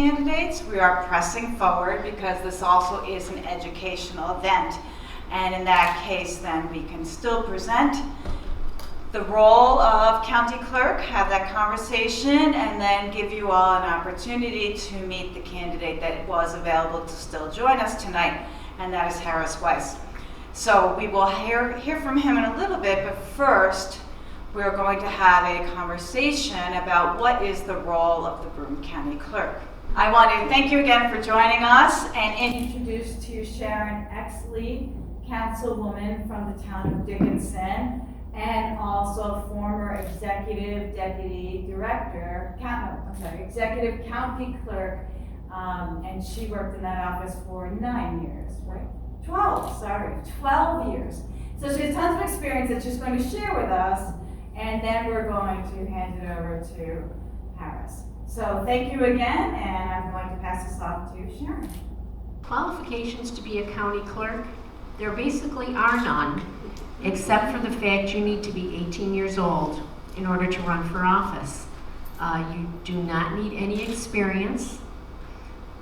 candidates, we are pressing forward because this also is an educational event. And in that case, then we can still present the role of county clerk, have that conversation, and then give you all an opportunity to meet the candidate that was available to still join us tonight, and that is Harris Weiss. So we will hear from him in a little bit, but first we're going to have a conversation about what is the role of the Broome County Clerk. I want to thank you again for joining us and introduce to you Sharon Exley, Councilwoman from the town of Dickinson, and also former Executive Deputy Director, Executive County Clerk, and she worked in that office for 9 years, right? 12 years. So she has tons of experience that she's going to share with us, and then we're going to hand it over to Harris. So thank you again, and I'm going to pass this off to Sharon. Qualifications to be a county clerk, there basically are none, except for the fact you need to be 18 years old in order to run for office. You do not need any experience.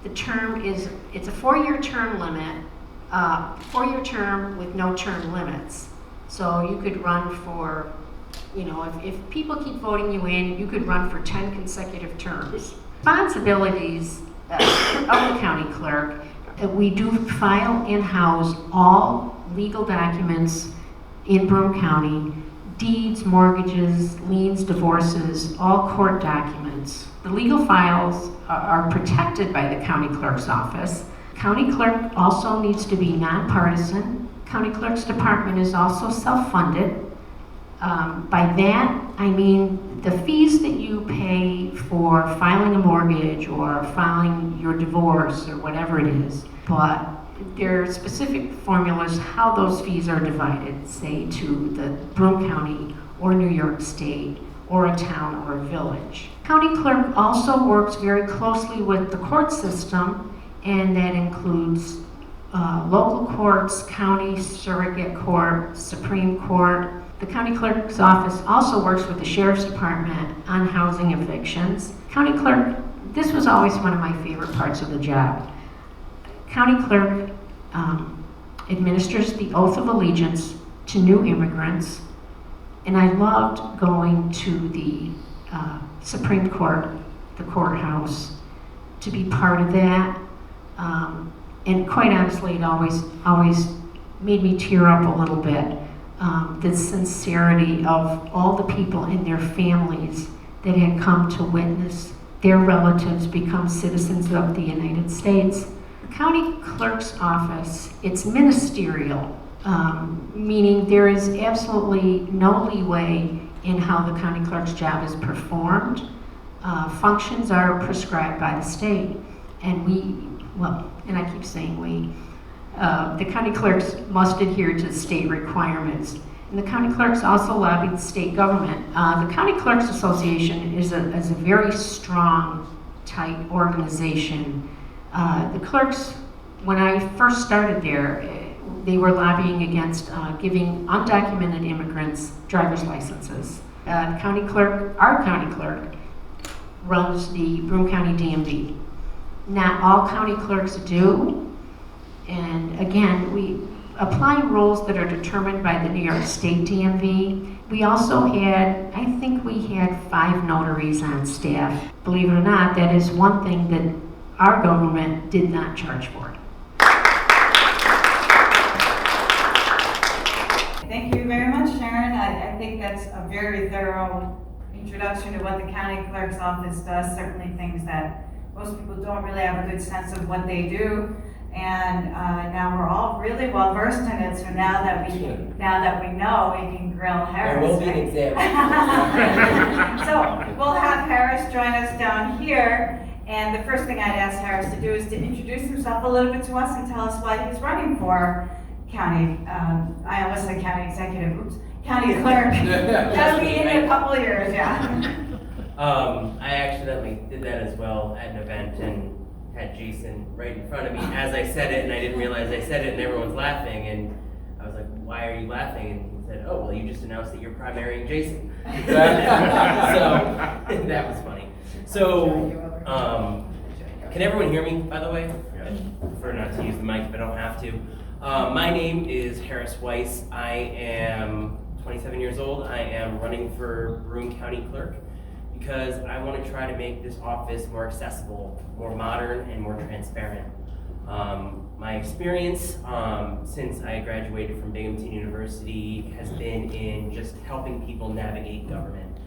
The term is, it's a 4-year term limit, 4-year term with no term limits. So you could run for, if people keep voting you in, you could run for 10 consecutive terms. Responsibilities of the county clerk, we do file and house all legal documents in Broome County, deeds, mortgages, liens, divorces, all court documents. The legal files are protected by the county clerk's office. County clerk also needs to be nonpartisan. County clerk's department is also self-funded. By that, I mean the fees that you pay for filing a mortgage or filing your divorce or whatever it is, but there are specific formulas how those fees are divided, say to the Broome County or New York State or a town or a village. County clerk also works very closely with the court system, and that includes local courts, county surrogate court, Supreme Court. The county clerk's office also works with the sheriff's department on housing evictions. County clerk, this was always one of my favorite parts of the job. County clerk administers the oath of allegiance to new immigrants, and I loved going to the Supreme Court, the courthouse, to be part of that. And quite honestly, it always made me tear up a little bit. The sincerity of all the people and their families that had come to witness their relatives become citizens of the United States. The county clerk's office, it's ministerial, meaning there is absolutely no leeway in how the county clerk's job is performed. Functions are prescribed by the state, and and I keep saying we, the county clerks must adhere to state requirements. And the county clerks also lobby the state government. The County Clerks Association is a very strong, tight organization. The clerks, when I first started there, they were lobbying against giving undocumented immigrants driver's licenses. The county clerk, our county clerk, runs the Broome County DMV. Not all county clerks do, and again, we apply rules that are determined by the New York State DMV. We also had, I think we had 5 notaries on staff. Believe it or not, that is one thing that our government did not charge for. Thank you very much, Sharon. I think that's a very thorough introduction to what the county clerk's office does. Certainly things that most people don't really have a good sense of what they do. And now we're all really well versed in it. So now that we know, we can grill Harris. There will be an example. So we'll have Harris join us down here. And the first thing I'd ask Harris to do is to introduce himself a little bit to us and tell us why he's running for county. I almost said county executive. Oops, county clerk. That'll be in a couple of years, yeah. I accidentally did that as well at an event and had Jason right in front of me as I said it, and I didn't realize I said it, and everyone's laughing, and I was like, "Why are you laughing?" And he said, "Oh, well, you just announced that you're primarying Jason." So that was funny. So Can everyone hear me, by the way? I prefer not to use the mic if I don't have to. My name is Harris Weiss. I am 27 years old. I am running for Broome County Clerk because I want to try to make this office more accessible, more modern, and more transparent. My experience since I graduated from Binghamton University has been in just helping people navigate government,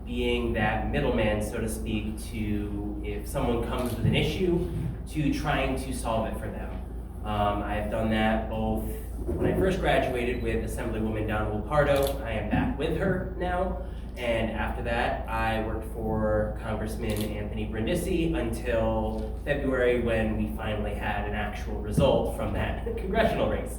being that middleman, so to speak, to if someone comes with an issue, to trying to solve it for them. I've done that both when I first graduated with Assemblywoman Donna Lupardo. I am back with her now. And after that, I worked for Congressman Anthony Brindisi until February when we finally had an actual result from that congressional race.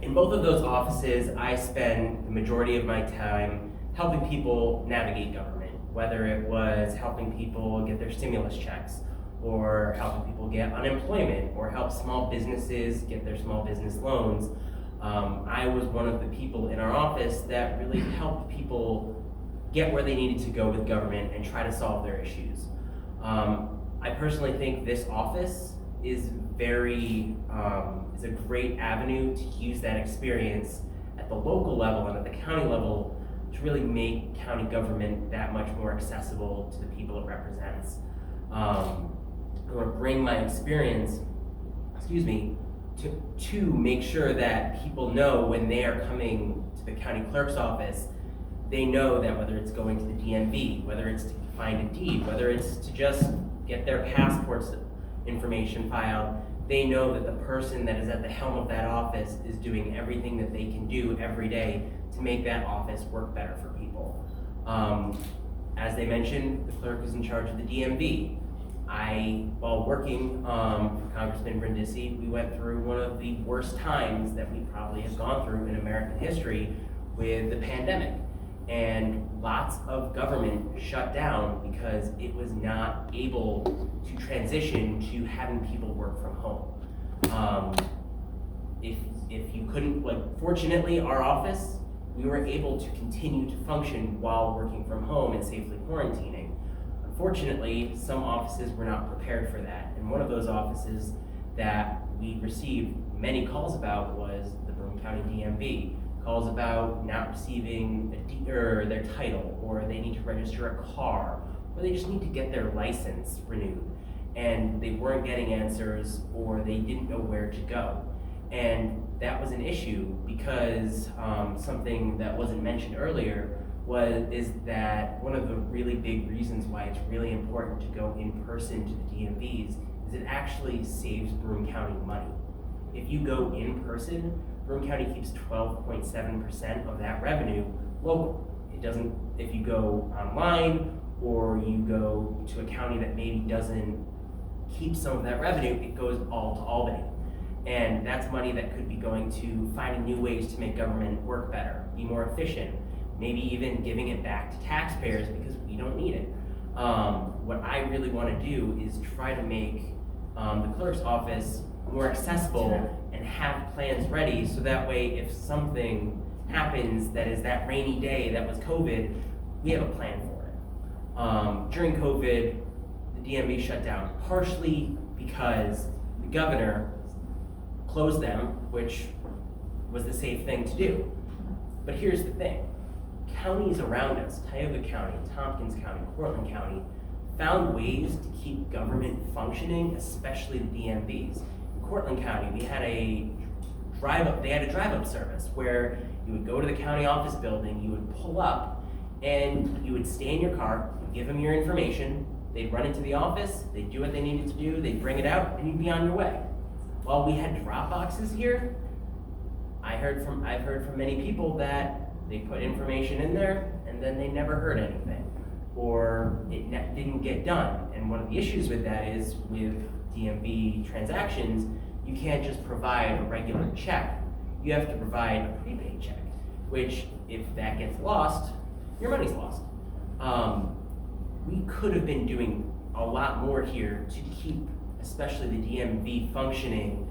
In both of those offices, I spent the majority of my time helping people navigate government, whether it was helping people get their stimulus checks, or helping people get unemployment, or help small businesses get their small business loans. I was one of the people in our office that really helped people get where they needed to go with government and try to solve their issues. I personally think this office is is a great avenue to use that experience at the local level and at the county level to really make county government that much more accessible to the people it represents. I want to bring my experience, to make sure that people know when they are coming to the county clerk's office, they know that whether it's going to the DMV, whether it's to find a deed, whether it's to just get their passports information filed, they know that the person that is at the helm of that office is doing everything that they can do every day to make that office work better for people. As they mentioned, the clerk is in charge of the DMV. While working for Congressman Brindisi, we went through one of the worst times that we probably have gone through in American history with the pandemic. And lots of government shut down because it was not able to transition to having people work from home. If you couldn't, fortunately, our office, we were able to continue to function while working from home and safely quarantining. Unfortunately, some offices were not prepared for that, and one of those offices that we received many calls about was the Broome County DMV. Calls about not receiving their title, or they need to register a car, or they just need to get their license renewed, and they weren't getting answers, or they didn't know where to go. And that was an issue because something that wasn't mentioned earlier is that one of the really big reasons why it's really important to go in person to the DMVs is it actually saves Broome County money. If you go in person, Broome County keeps 12.7% of that revenue local. It doesn't, if you go online or you go to a county that maybe doesn't keep some of that revenue, it goes all to Albany. And that's money that could be going to finding new ways to make government work better, be more efficient, maybe even giving it back to taxpayers because we don't need it. What I really want to do is try to make the clerk's office more accessible and have plans ready so that way if something happens that is that rainy day that was COVID, we have a plan for it. During COVID, the DMV shut down partially because the governor closed them, which was the safe thing to do. But here's the thing. Counties around us, Tioga County, Tompkins County, Cortland County, found ways to keep government functioning, especially the DMVs. In Cortland County, they had a drive-up service where you would go to the county office building, you would pull up, and you would stay in your car, give them your information, they'd run into the office, they'd do what they needed to do, they'd bring it out, and you'd be on your way. While we had drop boxes here, I've heard from many people that they put information in there and then they never heard anything, or it didn't get done. And one of the issues with that is with DMV transactions, you can't just provide a regular check. You have to provide a prepaid check, which if that gets lost, your money's lost. We could have been doing a lot more here to keep, especially the DMV functioning,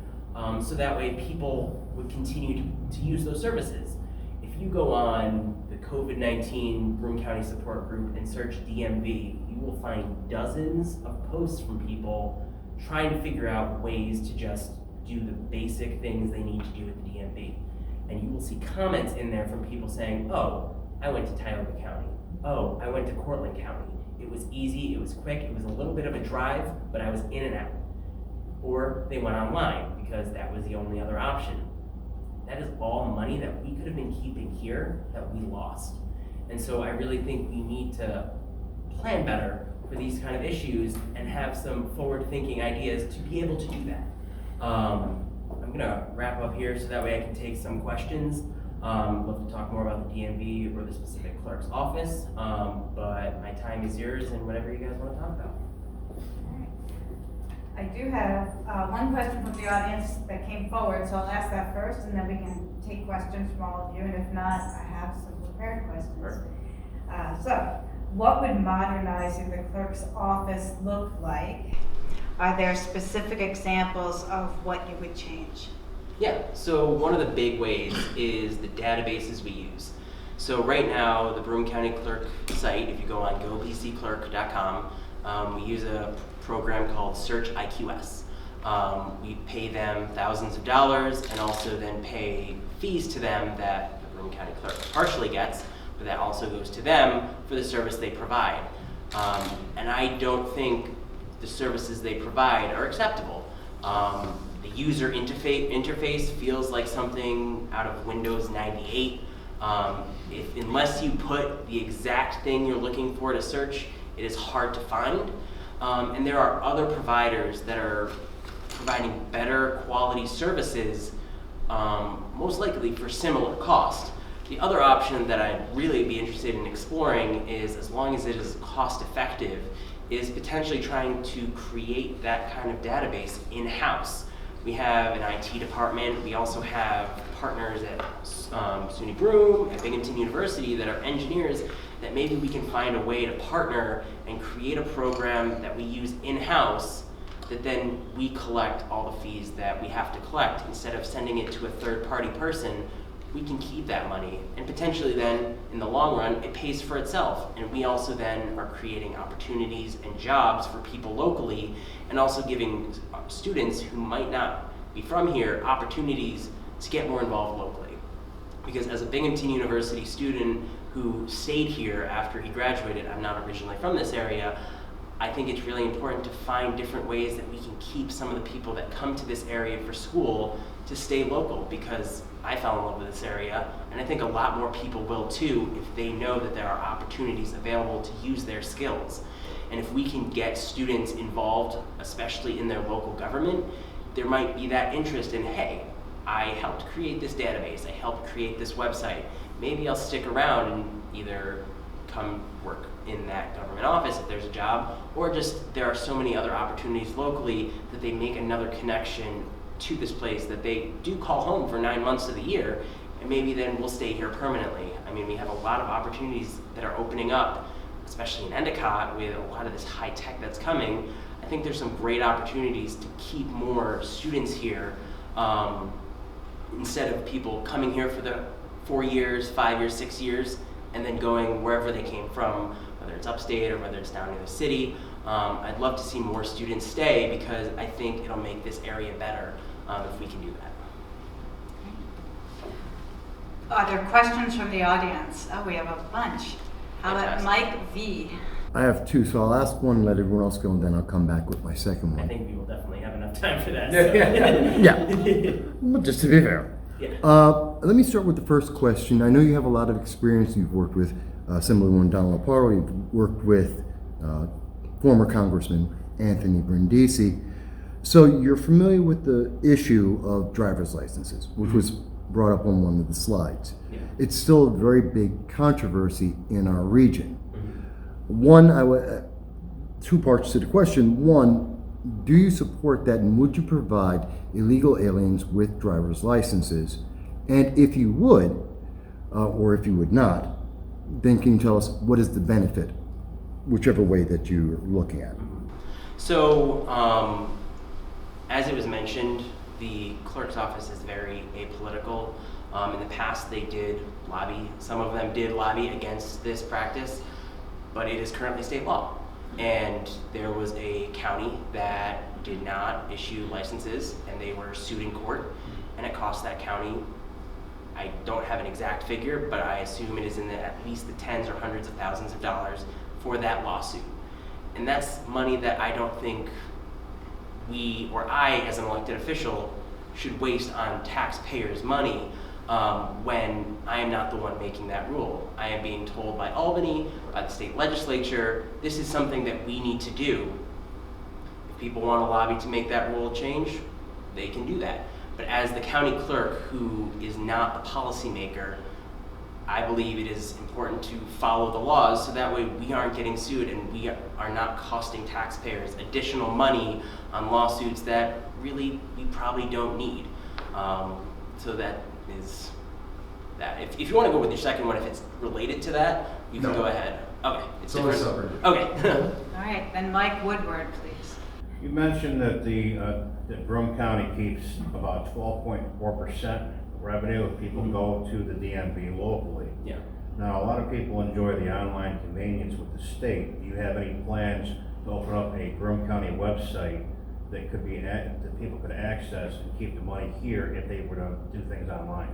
so that way people would continue to use those services. If you go on the COVID-19 Broome County Support Group and search DMV, you will find dozens of posts from people trying to figure out ways to just do the basic things they need to do at the DMV. And you will see comments in there from people saying, oh, I went to Tioga County. Oh, I went to Cortland County. It was easy, it was quick, it was a little bit of a drive, but I was in and out. Or they went online because that was the only other option. That is all money that we could have been keeping here that we lost. And so I really think we need to plan better for these kind of issues and have some forward-thinking ideas to be able to do that. I'm gonna wrap up here so that way I can take some questions. Love to talk more about the DMV or the specific clerk's office, but my time is yours and whatever you guys want to talk about. I do have one question from the audience that came forward, so I'll ask that first, and then we can take questions from all of you, and if not, I have some prepared questions. So, what would modernizing the clerk's office look like? Are there specific examples of what you would change? Yeah, so one of the big ways is the databases we use. So right now, the Broome County Clerk site, if you go on gopcclerk.com, we use a program called Search IQS. We pay them thousands of dollars and also then pay fees to them that the Broome County Clerk partially gets, but that also goes to them for the service they provide. And I don't think the services they provide are acceptable. The user interface feels like something out of Windows 98. Unless you put the exact thing you're looking for to search, it is hard to find. And there are other providers that are providing better quality services, most likely for similar cost. The other option that I'd really be interested in exploring is, as long as it is cost effective, is potentially trying to create that kind of database in-house. We have an IT department. We also have partners at SUNY Broome, at Binghamton University that are engineers that maybe we can find a way to partner and create a program that we use in-house that then we collect all the fees that we have to collect. Instead of sending it to a third-party person, we can keep that money, and potentially then, in the long run, it pays for itself. And we also then are creating opportunities and jobs for people locally, and also giving students who might not be from here opportunities to get more involved locally. Because as a Binghamton University student who stayed here after he graduated, I'm not originally from this area, I think it's really important to find different ways that we can keep some of the people that come to this area for school to stay local, because I fell in love with this area, and I think a lot more people will too if they know that there are opportunities available to use their skills. And if we can get students involved, especially in their local government, there might be that interest in, hey, I helped create this database, I helped create this website, maybe I'll stick around and either come work in that government office if there's a job, or just there are so many other opportunities locally that they make another connection to this place that they do call home for 9 months of the year, and maybe then we'll stay here permanently. I mean, we have a lot of opportunities that are opening up, especially in Endicott with a lot of this high tech that's coming. I think there's some great opportunities to keep more students here, instead of people coming here for the 4 years, 5 years, 6 years, and then going wherever they came from, whether it's upstate or whether it's down near the city. I'd love to see more students stay, because I think it'll make this area better if we can do that. Are there questions from the audience? Oh, we have a bunch. How about Mike V? I have two, so I'll ask one and let everyone else go, and then I'll come back with my second one. I think we will definitely have enough time for that. Yeah, but just to be fair. Yeah. Let me start with the first question. I know you have a lot of experience. You've worked with Assemblywoman when Donald Leparo. You've worked with former Congressman Anthony Brindisi. So you're familiar with the issue of driver's licenses, which was brought up on one of the slides. Yeah. It's still a very big controversy in our region. One, two parts to the question. One, do you support that, and would you provide illegal aliens with driver's licenses? And if you would, or if you would not, then can you tell us what is the benefit, whichever way that you're looking at? So, as it was mentioned, the clerk's office is very apolitical. In the past, they did lobby, some of them did lobby against this practice, but it is currently state law. And there was a county that did not issue licenses, and they were sued in court, and it cost that county, I don't have an exact figure, but I assume it is in at least the tens or hundreds of thousands of dollars for that lawsuit. And that's money that I don't think we, or I as an elected official, should waste on taxpayers' money when I am not the one making that rule. I am being told by Albany, by the state legislature, this is something that we need to do. If people want to lobby to make that rule change, they can do that. But as the county clerk, who is not a policymaker, I believe it is important to follow the laws so that way we aren't getting sued and we are not costing taxpayers additional money on lawsuits that really we probably don't need. So that is that. If you want to go with your second one, if it's related to that, you can go ahead. Okay, it's always different. separate. Okay. All right, then Mike Woodward, please. You mentioned that that Broome County keeps about 12.4% revenue if people go to the DMV locally. Yeah. Now, a lot of people enjoy the online convenience with the state. Do you have any plans to open up a Broome County website that could be that people could access and keep the money here if they were to do things online?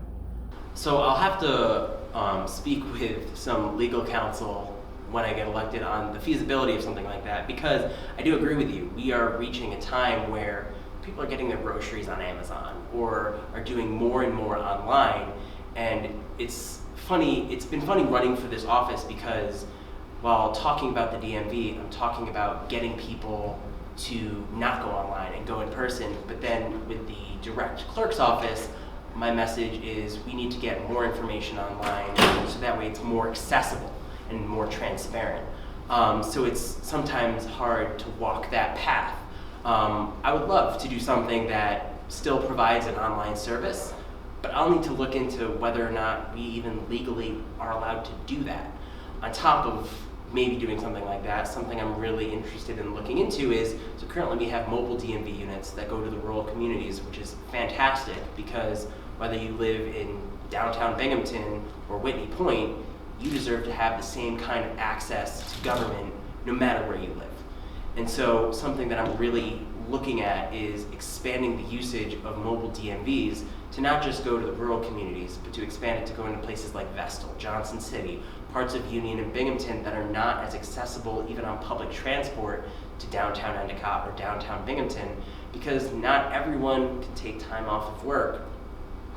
So I'll have to speak with some legal counsel when I get elected on the feasibility of something like that, because I do agree with you. We are reaching a time where people are getting their groceries on Amazon or are doing more and more online, and it's funny. It's been funny running for this office because while talking about the DMV, I'm talking about getting people to not go online and go in person, but then with the direct clerk's office, my message is we need to get more information online so that way it's more accessible and more transparent. So it's sometimes hard to walk that path. I would love to do something that still provides an online service, but I'll need to look into whether or not we even legally are allowed to do that. On top of maybe doing something like that, something I'm really interested in looking into is, so currently we have mobile DMV units that go to the rural communities, which is fantastic because whether you live in downtown Binghamton or Whitney Point, you deserve to have the same kind of access to government no matter where you live. And so something that I'm really looking at is expanding the usage of mobile DMVs to not just go to the rural communities, but to expand it to go into places like Vestal, Johnson City, parts of Union and Binghamton that are not as accessible even on public transport to downtown Endicott or downtown Binghamton, because not everyone can take time off of work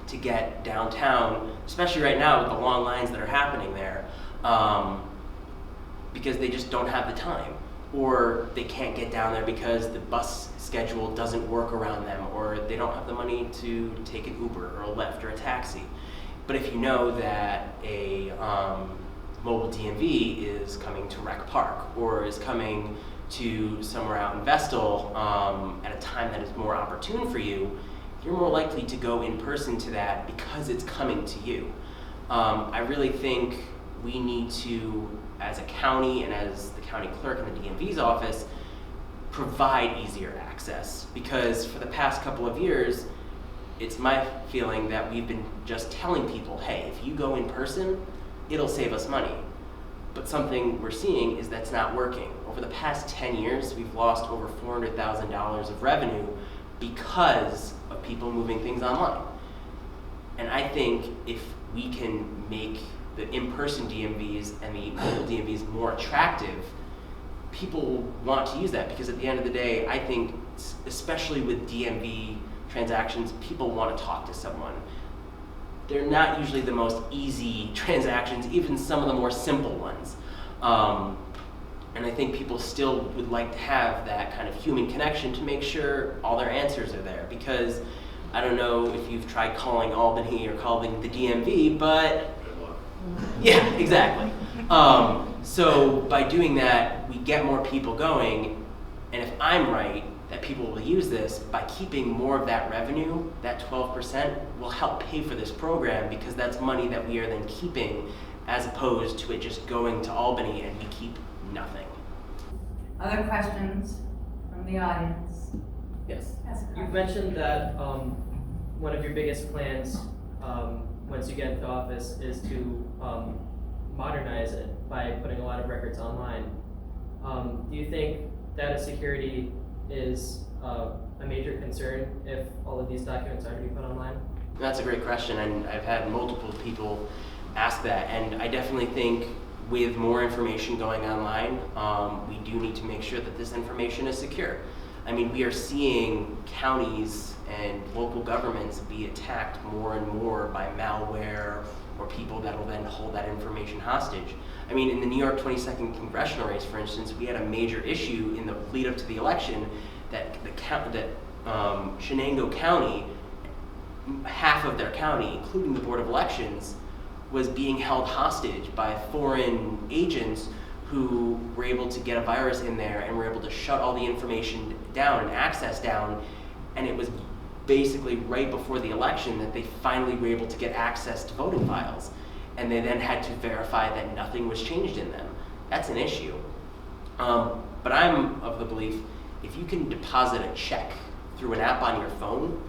to get downtown, especially right now with the long lines that are happening there, because they just don't have the time, or they can't get down there because the bus schedule doesn't work around them, or they don't have the money to take an Uber or a Lyft or a taxi. But if you know that a mobile DMV is coming to Rec Park or is coming to somewhere out in Vestal at a time that is more opportune for you, you're more likely to go in person to that because it's coming to you. I really think we need to, as a county and as the county clerk in the DMV's office, provide easier access, because for the past couple of years, it's my feeling that we've been just telling people, hey, if you go in person, it'll save us money. But something we're seeing is that's not working. Over the past 10 years, we've lost over $400,000 of revenue because of people moving things online. And I think if we can make the in-person DMVs and the mobile DMVs more attractive, people will want to use that, because at the end of the day, I think, especially with DMV transactions, people want to talk to someone. They're not usually the most easy transactions, even some of the more simple ones. And I think people still would like to have that kind of human connection to make sure all their answers are there, because I don't know if you've tried calling Albany or calling the DMV, but yeah, exactly. So by doing that, we get more people going, and if I'm right, that people will use this, by keeping more of that revenue, that 12% will help pay for this program, because that's money that we are then keeping, as opposed to it just going to Albany and we keep nothing. Other questions from the audience? Yes. Yes, You've mentioned that one of your biggest plans once you get into office, is to modernize it by putting a lot of records online. Do you think data security is a major concern if all of these documents are to be put online? That's a great question, and I've had multiple people ask that, and I definitely think with more information going online, we do need to make sure that this information is secure. I mean, we are seeing counties and local governments be attacked more and more by malware or people that will then hold that information hostage. I mean, in the New York 22nd congressional race, for instance, we had a major issue in the lead up to the election that Shenango County, half of their county, including the Board of Elections, was being held hostage by foreign agents who were able to get a virus in there and were able to shut all the information down and access down. And it was basically right before the election that they finally were able to get access to voting files. And they then had to verify that nothing was changed in them. That's an issue. But I'm of the belief, if you can deposit a check through an app on your phone,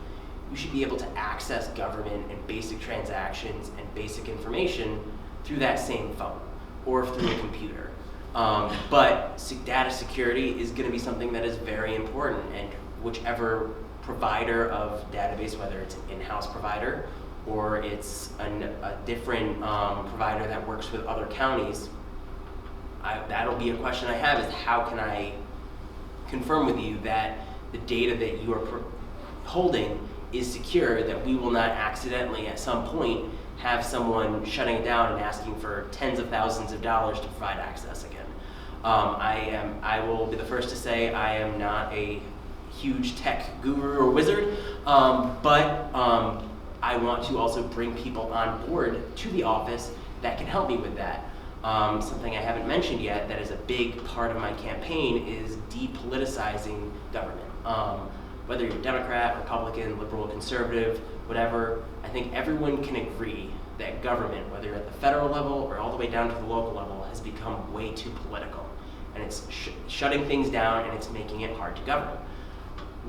you should be able to access government and basic transactions and basic information through that same phone or through a computer. But data security is going to be something that is very important, and whichever provider of database, whether it's an in-house provider or it's a different provider that works with other counties, that'll be a question I have, is how can I confirm with you that the data that you are holding is secure, that we will not accidentally at some point have someone shutting it down and asking for tens of thousands of dollars to provide access again. I will be the first to say I am not a huge tech guru or wizard, but I want to also bring people on board to the office that can help me with that. Something I haven't mentioned yet that is a big part of my campaign is de-politicizing government. Whether you're Democrat, Republican, liberal, conservative, whatever, I think everyone can agree that government, whether you're at the federal level or all the way down to the local level, has become way too political. And it's shutting things down, and it's making it hard to govern.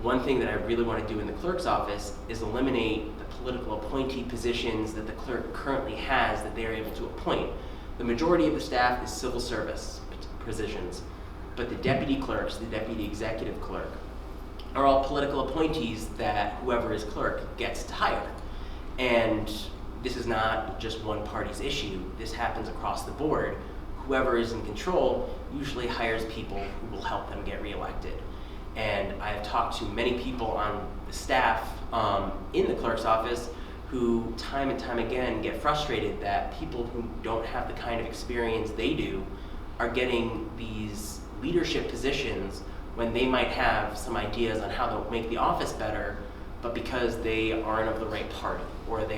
One thing that I really want to do in the clerk's office is eliminate the political appointee positions that the clerk currently has that they are able to appoint. The majority of the staff is civil service positions, but the deputy clerks, the deputy executive clerk, are all political appointees that whoever is clerk gets to hire. And this is not just one party's issue. This happens across the board. Whoever is in control usually hires people who will help them get reelected. And I have talked to many people on the staff in the clerk's office who time and time again get frustrated that people who don't have the kind of experience they do are getting these leadership positions when they might have some ideas on how to make the office better, but because they aren't of the right party, or they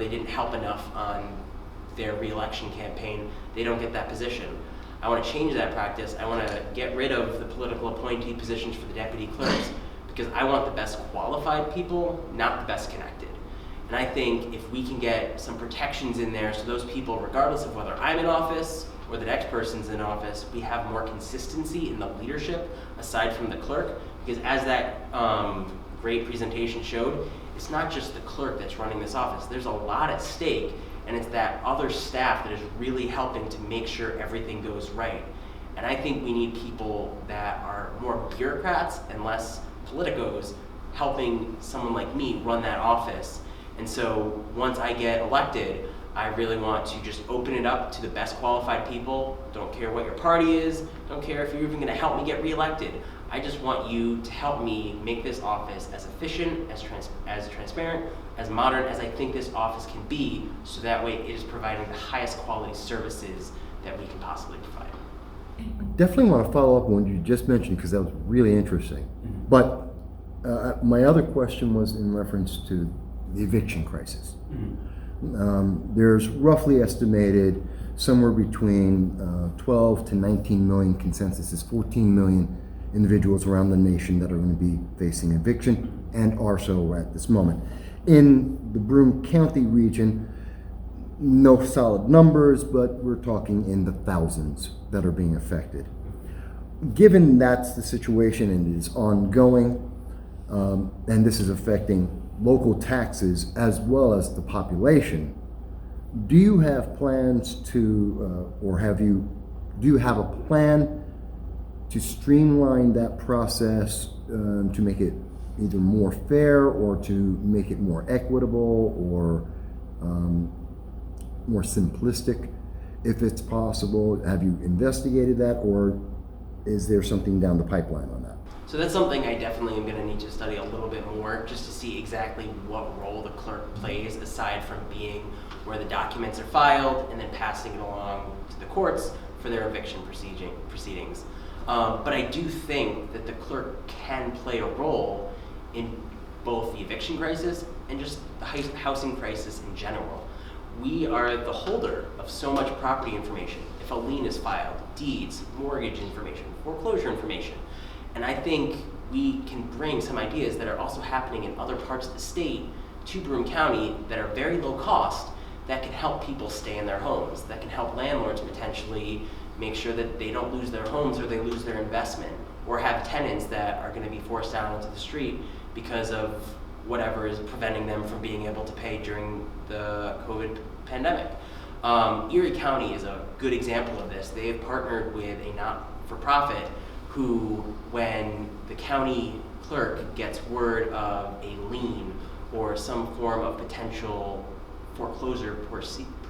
didn't help enough on their re-election campaign, they don't get that position. I want to change that practice. I want to get rid of the political appointee positions for the deputy clerks, because I want the best qualified people, not the best connected. And I think if we can get some protections in there so those people, regardless of whether I'm in office or the next person's in office, we have more consistency in the leadership aside from the clerk. Because as that great presentation showed, it's not just the clerk that's running this office. There's a lot at stake, and it's that other staff that is really helping to make sure everything goes right. And I think we need people that are more bureaucrats and less politicos helping someone like me run that office. And so once I get elected, I really want to just open it up to the best qualified people. Don't care what your party is, don't care if you're even gonna help me get reelected. I just want you to help me make this office as efficient, as transparent, as modern as I think this office can be, so that way it is providing the highest quality services that we can possibly provide. Definitely want to follow up on what you just mentioned, because that was really interesting. But my other question was in reference to the eviction crisis. There's roughly estimated somewhere between 12 to 19 million, consensus is 14 million individuals around the nation that are going to be facing eviction and are so at this moment. In the Broome County region, no solid numbers, but we're talking in the thousands that are being affected. Given that's the situation and it is ongoing, and this is affecting local taxes as well as the population. Do you have plans to, do you have a plan to streamline that process to make it either more fair or to make it more equitable or more simplistic, if it's possible? Have you investigated that, or is there something down the pipeline on that? So that's something I definitely am going to need to study a little bit more, just to see exactly what role the clerk plays, aside from being where the documents are filed and then passing it along to the courts for their eviction proceedings. But I do think that the clerk can play a role in both the eviction crisis and just the housing crisis in general. We are the holder of so much property information. If a lien is filed, deeds, mortgage information, foreclosure information. And I think we can bring some ideas that are also happening in other parts of the state to Broome County that are very low cost, that can help people stay in their homes, that can help landlords potentially make sure that they don't lose their homes or they lose their investment, or have tenants that are going to be forced out onto the street because of whatever is preventing them from being able to pay during the COVID pandemic. Erie County is a good example of this. They have partnered with a not-for-profit who, when the county clerk gets word of a lien or some form of potential foreclosure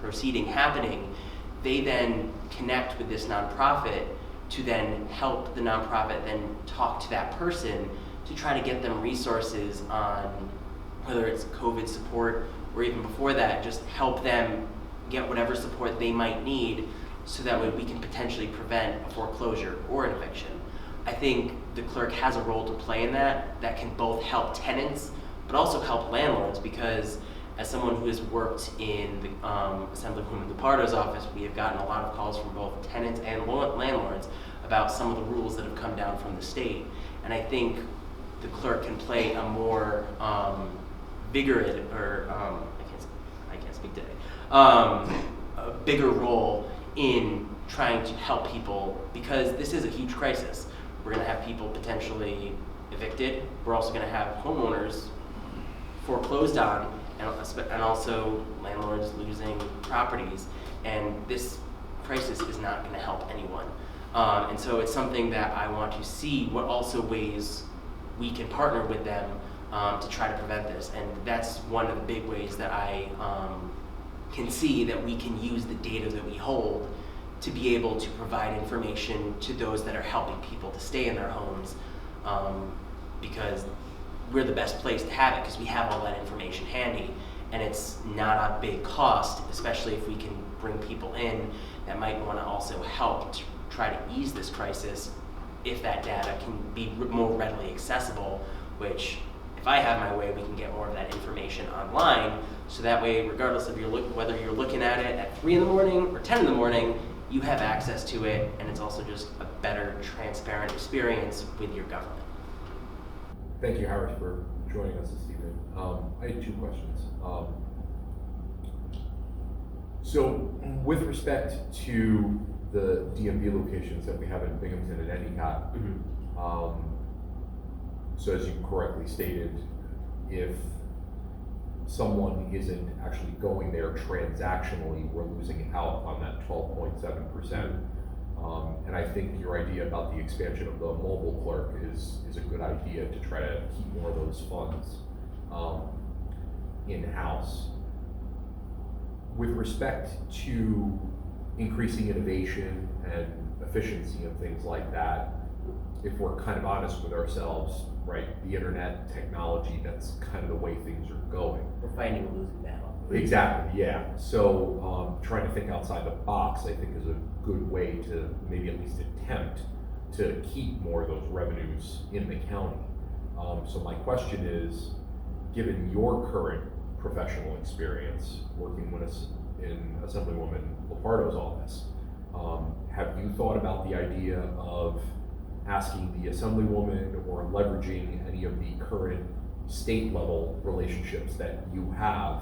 proceeding happening, they then connect with this nonprofit to then help the nonprofit then talk to that person to try to get them resources on whether it's COVID support or even before that, just help them get whatever support they might need so that way we can potentially prevent a foreclosure or an eviction. I think the clerk has a role to play in that can both help tenants but also help landlords, because as someone who has worked in the Assemblywoman DePardo's office, we have gotten a lot of calls from both tenants and landlords about some of the rules that have come down from the state. And I think the clerk can play a more vigorous, or I can't speak today, a bigger role in trying to help people, because this is a huge crisis. We're going to have people potentially evicted. We're also going to have homeowners foreclosed on, and also landlords losing properties. And this crisis is not going to help anyone. And so it's something that I want to see what also ways we can partner with them to try to prevent this. And that's one of the big ways that I can see that we can use the data that we hold to be able to provide information to those that are helping people to stay in their homes, because we're the best place to have it, because we have all that information handy, and it's not a big cost, especially if we can bring people in that might want to also help to try to ease this crisis if that data can be more readily accessible, which if I have my way, we can get more of that information online, so that way, regardless of whether you're looking at it at 3 in the morning or 10 in the morning, you have access to it, and it's also just a better, transparent experience with your government. Thank you, Howard, for joining us this evening. I had 2 questions. So, with respect to the DMV locations that we have in Binghamton and Endicott, so as you correctly stated, if someone isn't actually going there transactionally, we're losing out on that 12.7%. And I think your idea about the expansion of the mobile clerk is a good idea to try to keep more of those funds in-house. With respect to increasing innovation and efficiency and things like that, if we're kind of honest with ourselves, right, the internet, technology, that's kind of the way things are going. We're fighting a losing battle. Exactly, yeah. So trying to think outside the box, I think, is a good way to maybe at least attempt to keep more of those revenues in the county. So my question is, given your current professional experience working with us in Assemblywoman Lepardo's office, have you thought about the idea of asking the Assemblywoman or leveraging any of the current state level relationships that you have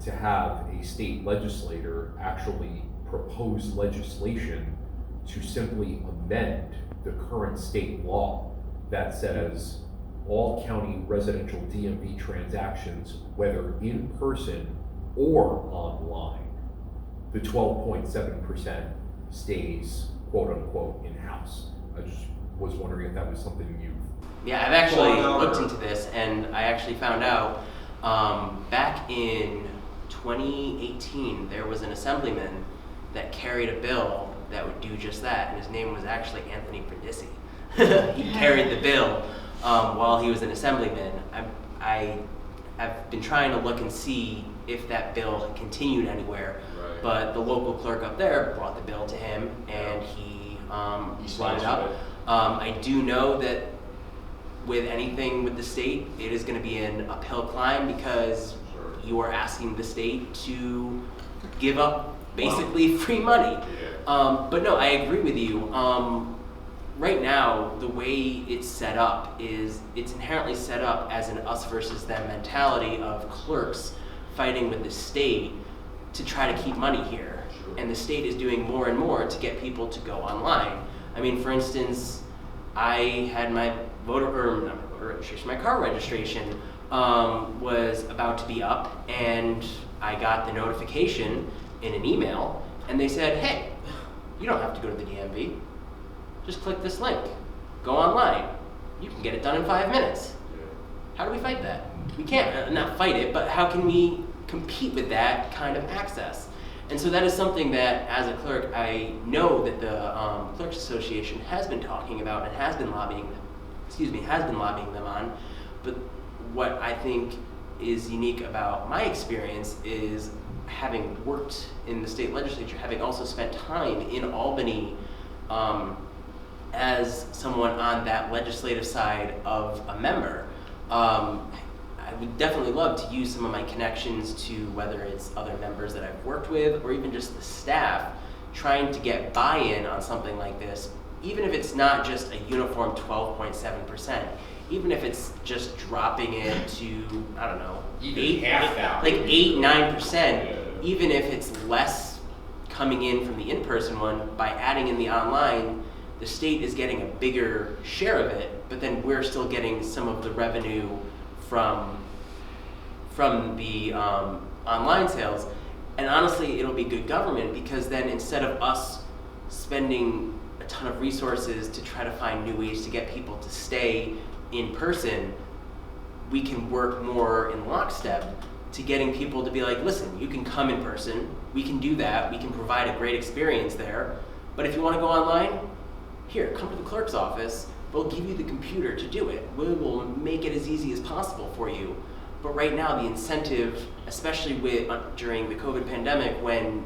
to have a state legislator actually propose legislation to simply amend the current state law that says all county residential DMV transactions, whether in person or online, the 12.7% stays quote unquote in-house. I just was wondering if that was something you. Yeah, I've actually looked into this, and I actually found out back in 2018 there was an assemblyman that carried a bill that would do just that, and his name was actually Anthony Brindisi. He carried the bill while he was an assemblyman. I've been trying to look and see if that bill continued anywhere, but the local clerk up there brought the bill to him, and he brought it up. I do know that with anything with the state, it is going to be an uphill climb because you are asking the state to give up basically free money. But no, I agree with you. Right now, the way it's set up is it's inherently set up as an us versus them mentality of clerks fighting with the state to try to keep money here. And the state is doing more and more to get people to go online. I mean, for instance, I had my my car registration was about to be up, and I got the notification in an email, and they said, hey, you don't have to go to the DMV. Just click this link. Go online. You can get it done in 5 minutes. How do we fight that? We can't, not fight it, but how can we compete with that kind of access? And so that is something that, as a clerk, I know that the Clerks Association has been talking about and has been lobbying them on. But what I think is unique about my experience is having worked in the state legislature, having also spent time in Albany as someone on that legislative side of a member. I would definitely love to use some of my connections to whether it's other members that I've worked with or even just the staff trying to get buy-in on something like this, even if it's not just a uniform 12.7%, even if it's just dropping it to, I don't know, 8-9%, even if it's less coming in from the in-person one, by adding in the online, the state is getting a bigger share of it, but then we're still getting some of the revenue from the online sales. And honestly, it'll be good government because then instead of us spending a ton of resources to try to find new ways to get people to stay in person, we can work more in lockstep to getting people to be like, listen, you can come in person, we can do that, we can provide a great experience there, but if you want to go online, here, come to the clerk's office, we'll give you the computer to do it. We will make it as easy as possible for you. But right now, the incentive, especially during the COVID pandemic, when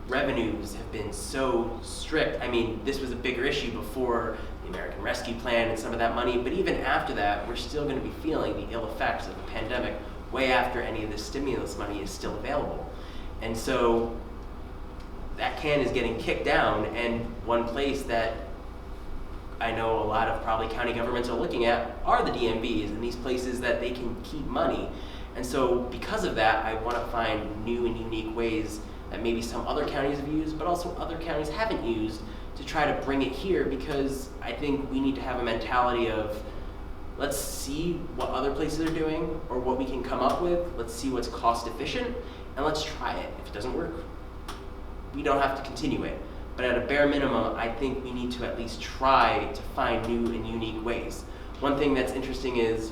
revenues have been so strict, I mean, this was a bigger issue before the American Rescue Plan and some of that money, but even after that, we're still going to be feeling the ill effects of the pandemic way after any of the stimulus money is still available. And so that can is getting kicked down, and one place that I know a lot of probably county governments are looking at are the DMVs and these places that they can keep money. And so because of that, I want to find new and unique ways that maybe some other counties have used, but also other counties haven't used to try to bring it here, because I think we need to have a mentality of, let's see what other places are doing or what we can come up with. Let's see what's cost efficient and let's try it. If it doesn't work, we don't have to continue it. But at a bare minimum, I think we need to at least try to find new and unique ways. One thing that's interesting is,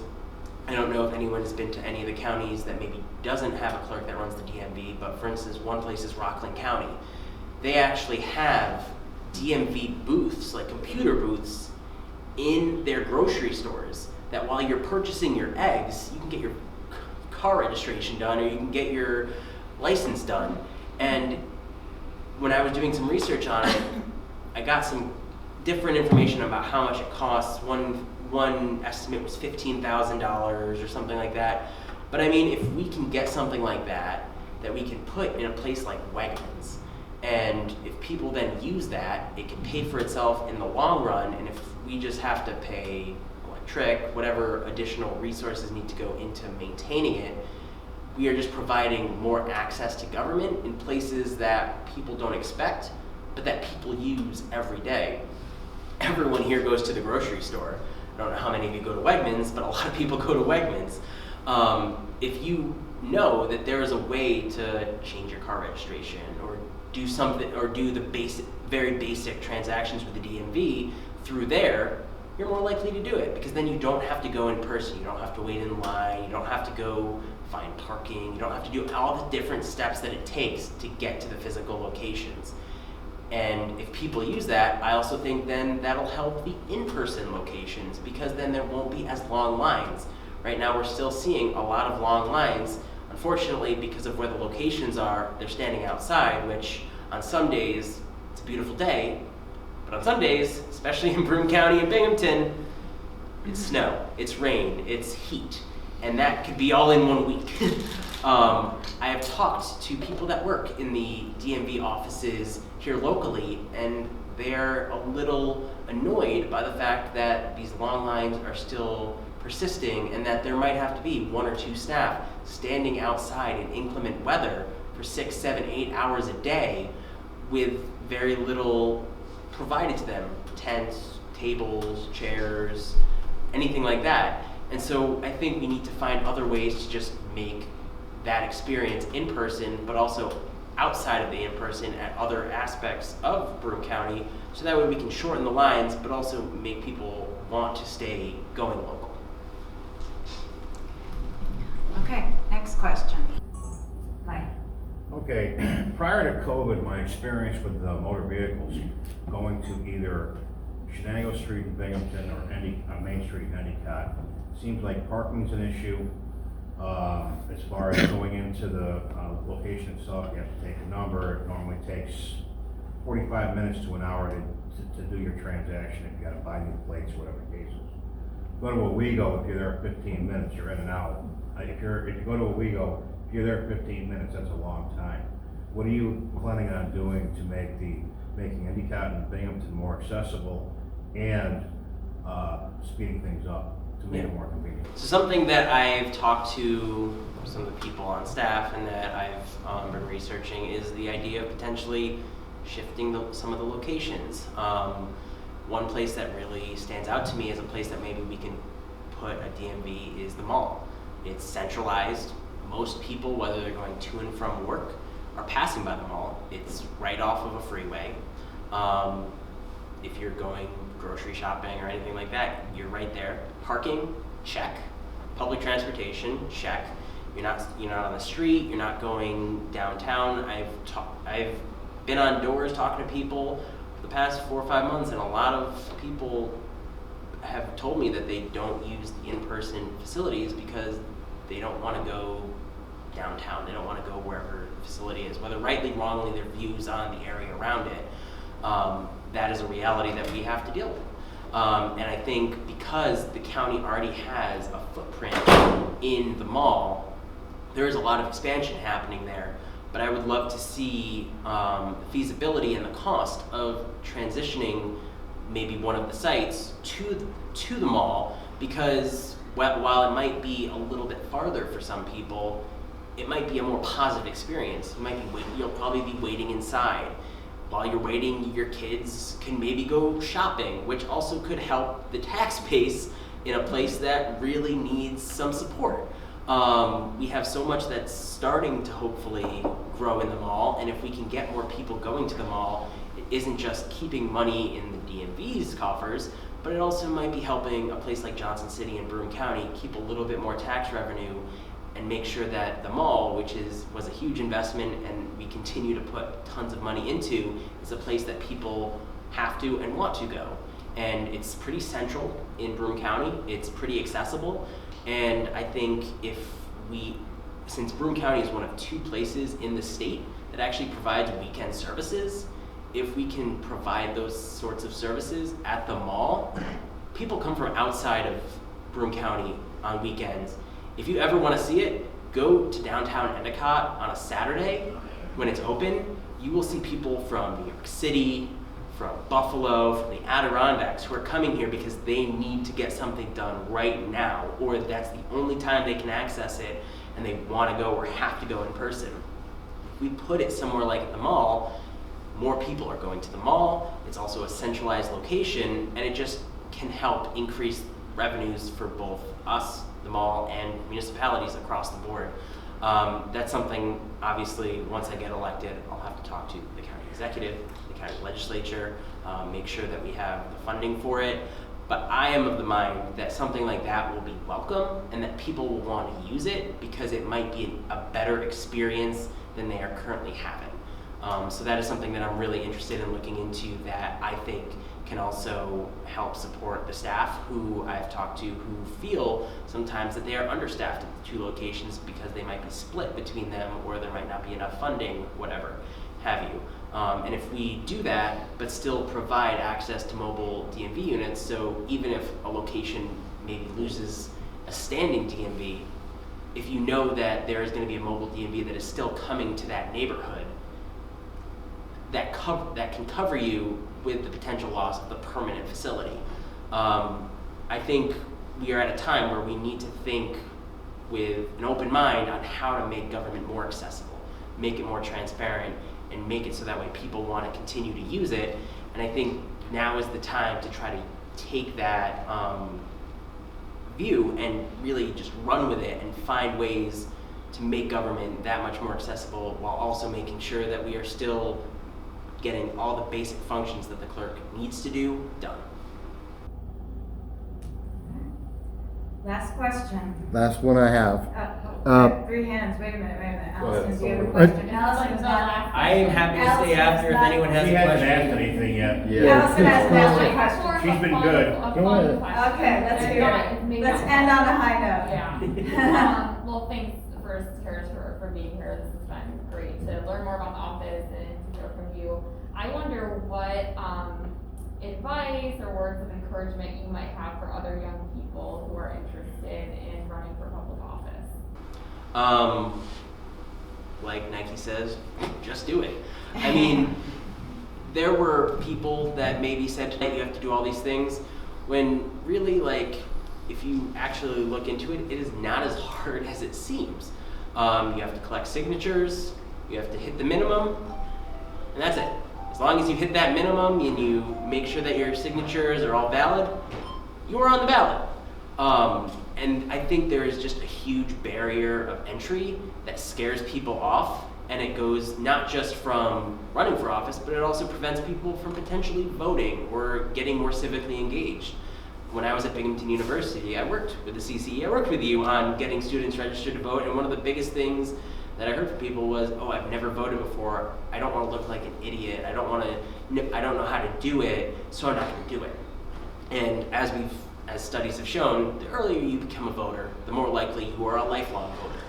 I don't know if anyone has been to any of the counties that maybe doesn't have a clerk that runs the DMV, but for instance, one place is Rockland County. They actually have DMV booths, like computer booths, in their grocery stores, that while you're purchasing your eggs, you can get your car registration done, or you can get your license done. And when I was doing some research on it, I got some different information about how much it costs. One estimate was $15,000 or something like that. But I mean, if we can get something like that we can put in a place like Wegmans, and if people then use that, it can pay for itself in the long run. And if we just have to pay electric, whatever additional resources need to go into maintaining it, we are just providing more access to government in places that people don't expect, but that people use every day. Everyone here goes to the grocery store. I don't know how many of you go to Wegmans, but a lot of people go to Wegmans. If you know that there is a way to change your car registration or do something, or do the very basic transactions with the DMV through there, you're more likely to do it, because then you don't have to go in person, you don't have to wait in line, you don't have to go find parking, you don't have to do all the different steps that it takes to get to the physical locations. And if people use that, I also think then that'll help the in-person locations, because then there won't be as long lines. Right now we're still seeing a lot of long lines. Unfortunately, because of where the locations are, they're standing outside, which on some days, it's a beautiful day, but on some days, especially in Broome County and Binghamton, it's snow, it's rain, it's heat, and that could be all in 1 week. I have talked to people that work in the DMV offices here locally, and they're a little annoyed by the fact that these long lines are still persisting, and that there might have to be 1 or 2 staff standing outside in inclement weather for 6, 7, 8 hours a day with very little provided to them: tents, tables, chairs, anything like that. And so I think we need to find other ways to just make that experience in person, but also outside of the in-person at other aspects of Broome County, so that way we can shorten the lines, but also make people want to stay going local. Okay, next question. Mike. Okay, prior to COVID, my experience with motor vehicles going to either Shenango Street in Binghamton or Main Street in Endicott, seems like parking's an issue. As far as going into the location itself, you have to take a number. It normally takes 45 minutes to an hour to do your transaction if you got to buy new plates, whatever the case is. Go to Owego, if you're there 15 minutes, you're in and out. If you go to Owego, if you're there 15 minutes, that's a long time. What are you planning on doing to making Endicott and Binghamton more accessible and speeding things up to make it more convenient? So something that I've talked to some of the people on staff and that I've been researching is the idea of potentially shifting some of the locations. One place that really stands out to me as a place that maybe we can put a DMV is the mall. It's centralized. Most people, whether they're going to and from work, are passing by the mall. It's right off of a freeway. If you're going grocery shopping or anything like that, you're right there. Parking, check. Public transportation, check. You're not on the street. You're not going downtown. I've been on doors talking to people for the past 4 or 5 months, and a lot of people have told me that they don't use the in-person facilities because they don't want to go downtown. They don't want to go wherever the facility is. Whether rightly, wrongly, their views on the area around it, that is a reality that we have to deal with. And I think because the county already has a footprint in the mall, there is a lot of expansion happening there. But I would love to see the feasibility and the cost of transitioning maybe one of the sites to the mall, because while it might be a little bit farther for some people, it might be a more positive experience. You'll probably be waiting inside. While you're waiting, your kids can maybe go shopping, which also could help the tax base in a place that really needs some support. We have so much that's starting to hopefully grow in the mall, and if we can get more people going to the mall, it isn't just keeping money in the DMV's coffers, but it also might be helping a place like Johnson City and Broome County keep a little bit more tax revenue and make sure that the mall, which was a huge investment and we continue to put tons of money into, is a place that people have to and want to go. And it's pretty central in Broome County. It's pretty accessible. And I think since Broome County is one of 2 places in the state that actually provides weekend services, if we can provide those sorts of services at the mall, people come from outside of Broome County on weekends. If you ever want to see it, go to downtown Endicott on a Saturday when it's open. You will see people from New York City, from Buffalo, from the Adirondacks who are coming here because they need to get something done right now, or that's the only time they can access it and they want to go or have to go in person. If we put it somewhere like at the mall, more people are going to the mall. It's also a centralized location, and it just can help increase revenues for both us, the mall, and municipalities across the board. That's something, obviously, once I get elected, I'll have to talk to the county executive, the county legislature, make sure that we have the funding for it. But I am of the mind that something like that will be welcome and that people will want to use it because it might be a better experience than they are currently having. So that is something that I'm really interested in looking into that I think can also help support the staff who I've talked to who feel sometimes that they are understaffed at the two locations because they might be split between them or there might not be enough funding, whatever have you. And if we do that, but still provide access to mobile DMV units, so even if a location maybe loses a standing DMV, if you know that there is going to be a mobile DMV that is still coming to that neighborhood, that can cover you with the potential loss of the permanent facility. I think we are at a time where we need to think with an open mind on how to make government more accessible, make it more transparent, and make it so that way people want to continue to use it. And I think now is the time to try to take that view and really just run with it and find ways to make government that much more accessible while also making sure that we are still getting all the basic functions that the clerk needs to do done. Last question. Last one I have. Three hands, wait a minute. Go ahead. Allison, do you have a question? Allison's not. I am happy to stay after if anyone has She a hasn't question. asked anything yet. Allison has an answer question. She's been good. Okay, let's hear it. Let's end on a high note. Yeah. Well, thanks first, Harris, for being here. This has been great to learn more about the office and to hear from you. I wonder what advice or words of encouragement you might have for other young people who are interested in running for public office. Like Nike says, just do it. I mean, there were people that maybe said tonight you have to do all these things, when really, like, if you actually look into it, it is not as hard as it seems. You have to collect signatures, you have to hit the minimum, and that's it. As long as you hit that minimum and you make sure that your signatures are all valid, you are on the ballot. And I think there is just a huge barrier of entry that scares people off, and it goes not just from running for office, but it also prevents people from potentially voting or getting more civically engaged. When I was at Binghamton University, I worked with the CCE, I worked with you on getting students registered to vote, and one of the biggest things that I heard from people was, oh, I've never voted before, I don't want to look like an idiot, I don't know how to do it, so I'm not going to do it. And as studies have shown, the earlier you become a voter, the more likely you are a lifelong voter.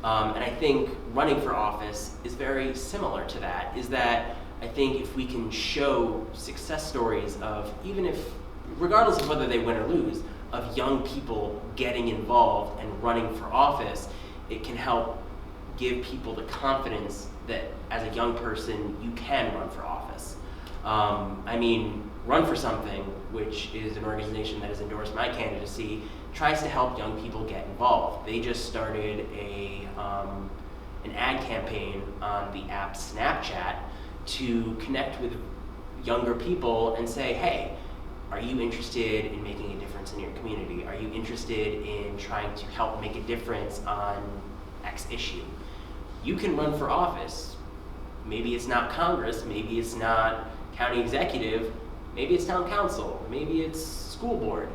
And I think running for office is very similar to that, is that I think if we can show success stories of, even if, regardless of whether they win or lose, of young people getting involved and running for office, it can help give people the confidence that as a young person, you can run for office. I mean, Run for Something, which is an organization that has endorsed my candidacy, tries to help young people get involved. They just started an ad campaign on the app Snapchat to connect with younger people and say, hey, are you interested in making a difference in your community? Are you interested in trying to help make a difference on X issue? You can run for office. Maybe it's not Congress, maybe it's not county executive, maybe it's town council, maybe it's school board.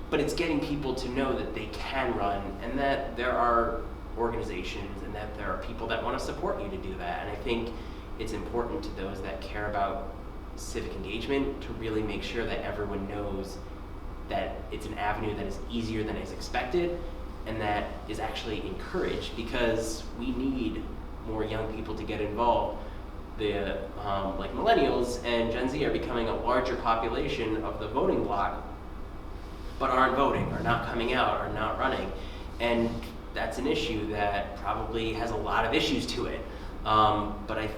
But it's getting people to know that they can run and that there are organizations and that there are people that want to support you to do that. And I think it's important to those that care about civic engagement to really make sure that everyone knows that it's an avenue that is easier than is expected and that is actually encouraged, because we need more young people to get involved. Like millennials and Gen Z are becoming a larger population of the voting bloc, but aren't voting, are not coming out, are not running. And that's an issue that probably has a lot of issues to it. But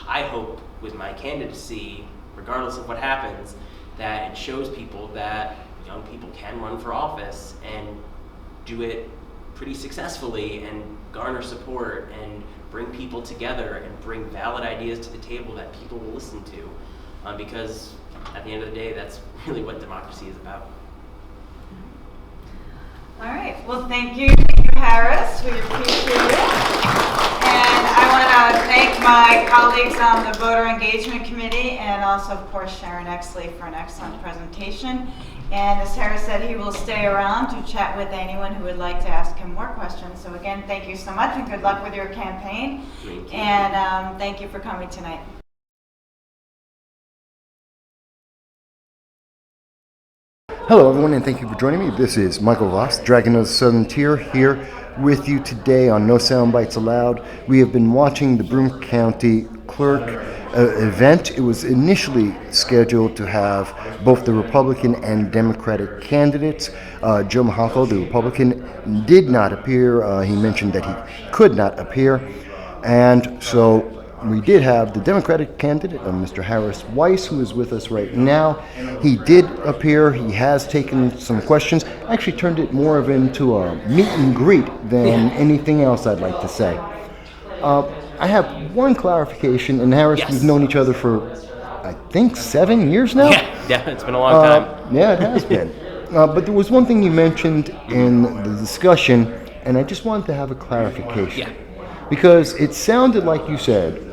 I hope with my candidacy, regardless of what happens, that it shows people that young people can run for office and do it pretty successfully and garner support and bring people together and bring valid ideas to the table that people will listen to. Because at the end of the day, that's really what democracy is about. All right, well, thank you, Mr. Harris. We appreciate it. And I want to thank my colleagues on the Voter Engagement Committee and also, of course, Sharon Exley for an excellent presentation. And as Harris said, he will stay around to chat with anyone who would like to ask him more questions. So again, thank you so much and good luck with your campaign. Thank you. And thank you for coming tonight. Hello, everyone, and thank you for joining me. This is Michael Voss, Dragon of the Southern Tier, here with you today on No Soundbites Allowed. We have been watching the Broome County Clerk event. It was initially scheduled to have both the Republican and Democratic candidates. Joe Mahafo, the Republican, did not appear. He mentioned that he could not appear. And so we did have the Democratic candidate, Mr. Harris Weiss, who is with us right now. He did appear. He has taken some questions. Actually turned it more of into a meet and greet than anything else, I'd like to say. I have one clarification, and Harris, Yes. we've known each other for, I think, 7 years now? Yeah, it's been a long time. Yeah, it has been. But there was one thing you mentioned in the discussion, and I just wanted to have a clarification. Yeah. Because it sounded like you said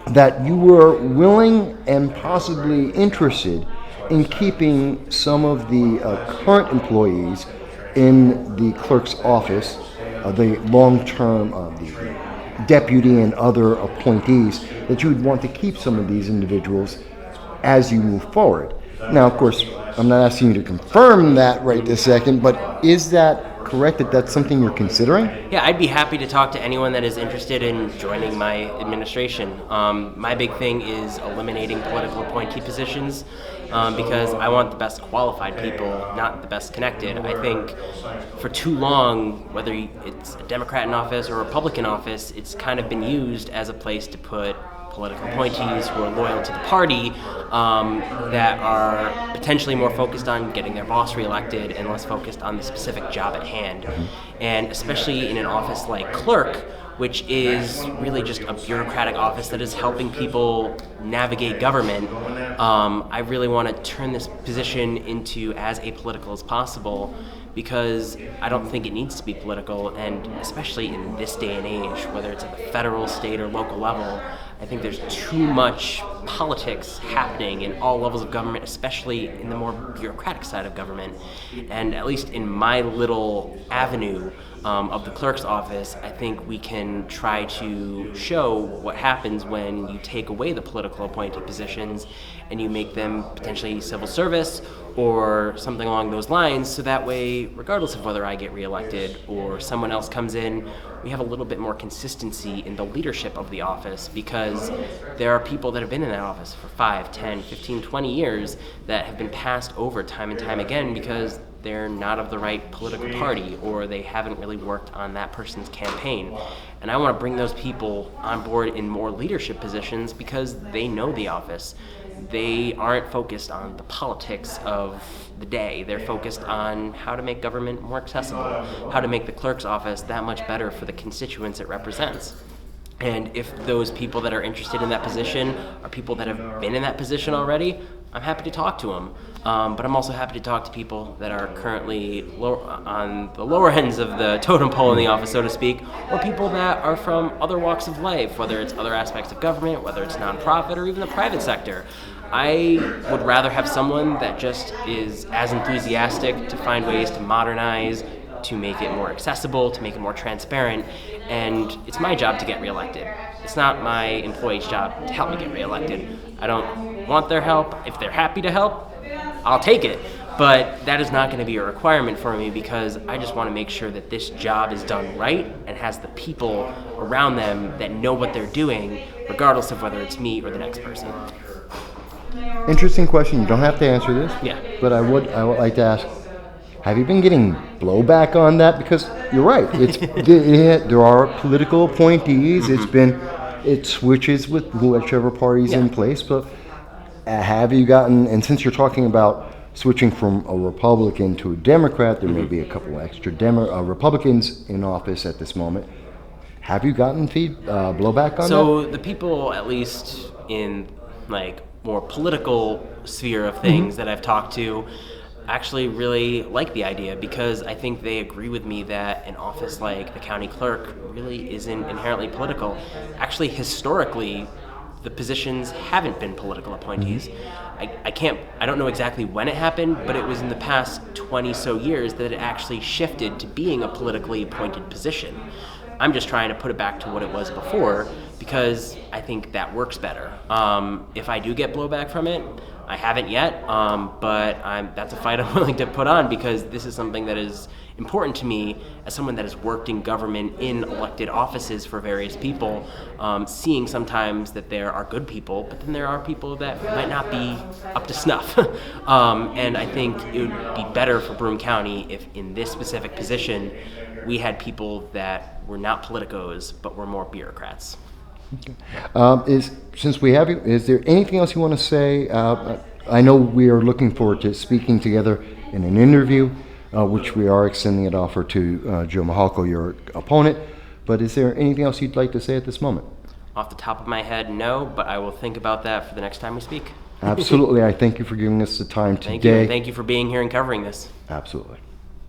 that you were willing and possibly interested in keeping some of the current employees in the clerk's office, the long-term, the deputy and other appointees, that you would want to keep some of these individuals as you move forward. Now, of course, I'm not asking you to confirm that right this second, but is that correct, that that's something you're considering? Yeah, I'd be happy to talk to anyone that is interested in joining my administration. My big thing is eliminating political appointee positions because I want the best qualified people, not the best connected. I think for too long, whether it's a Democrat in office or a Republican office, it's kind of been used as a place to put political appointees who are loyal to the party that are potentially more focused on getting their boss reelected and less focused on the specific job at hand. And especially in an office like clerk, which is really just a bureaucratic office that is helping people navigate government, I really want to turn this position into as apolitical as possible, because I don't think it needs to be political, and especially in this day and age, whether it's at the federal, state, or local level, I think there's too much politics happening in all levels of government, especially in the more bureaucratic side of government. And at least in my little avenue of the clerk's office, I think we can try to show what happens when you take away the political appointee positions and you make them potentially civil service or something along those lines, so that way, regardless of whether I get reelected or someone else comes in, we have a little bit more consistency in the leadership of the office, because there are people that have been in that office for 5, 10, 15, 20 years that have been passed over time and time again because they're not of the right political party or they haven't really worked on that person's campaign. And I want to bring those people on board in more leadership positions because they know the office. They aren't focused on the politics of the day. They're focused on how to make government more accessible, how to make the clerk's office that much better for the constituents it represents. And if those people that are interested in that position are people that have been in that position already, I'm happy to talk to them. But I'm also happy to talk to people that are currently on the lower ends of the totem pole in the office, so to speak, or people that are from other walks of life, whether it's other aspects of government, whether it's nonprofit, or even the private sector. I would rather have someone that just is as enthusiastic to find ways to modernize, to make it more accessible, to make it more transparent, and it's my job to get reelected. It's not my employee's job to help me get reelected. I don't want their help. If they're happy to help, I'll take it. But that is not going to be a requirement for me, because I just want to make sure that this job is done right and has the people around them that know what they're doing, regardless of whether it's me or the next person. Interesting question. You don't have to answer this. Yeah. But I would like to ask, have you been getting blowback on that? Because you're right. It's there are political appointees. It switches with whichever party's in place. But have you gotten? And since you're talking about switching from a Republican to a Democrat, there may be a couple extra Republicans in office at this moment. Have you gotten blowback on that? So the people, at least in like more political sphere of things that I've talked to, actually really like the idea because I think they agree with me that an office like the county clerk really isn't inherently political. Actually, historically, the positions haven't been political appointees. I don't know exactly when it happened, but it was in the past 20 so years that it actually shifted to being a politically appointed position. I'm just trying to put it back to what it was before because I think that works better. If I do get blowback from it, I haven't yet, but that's a fight I'm willing to put on because this is something that is important to me as someone that has worked in government in elected offices for various people, seeing sometimes that there are good people, but then there are people that might not be up to snuff. And I think it would be better for Broome County if in this specific position we had people that were not politicos, but were more bureaucrats. Since we have you, is there anything else you want to say? I know we are looking forward to speaking together in an interview, which we are extending an offer to Joe Mahalko, your opponent. But is there anything else you'd like to say at this moment? Off the top of my head, no, but I will think about that for the next time we speak. Absolutely. I thank you for giving us the time today. Thank you. Thank you for being here and covering this. Absolutely.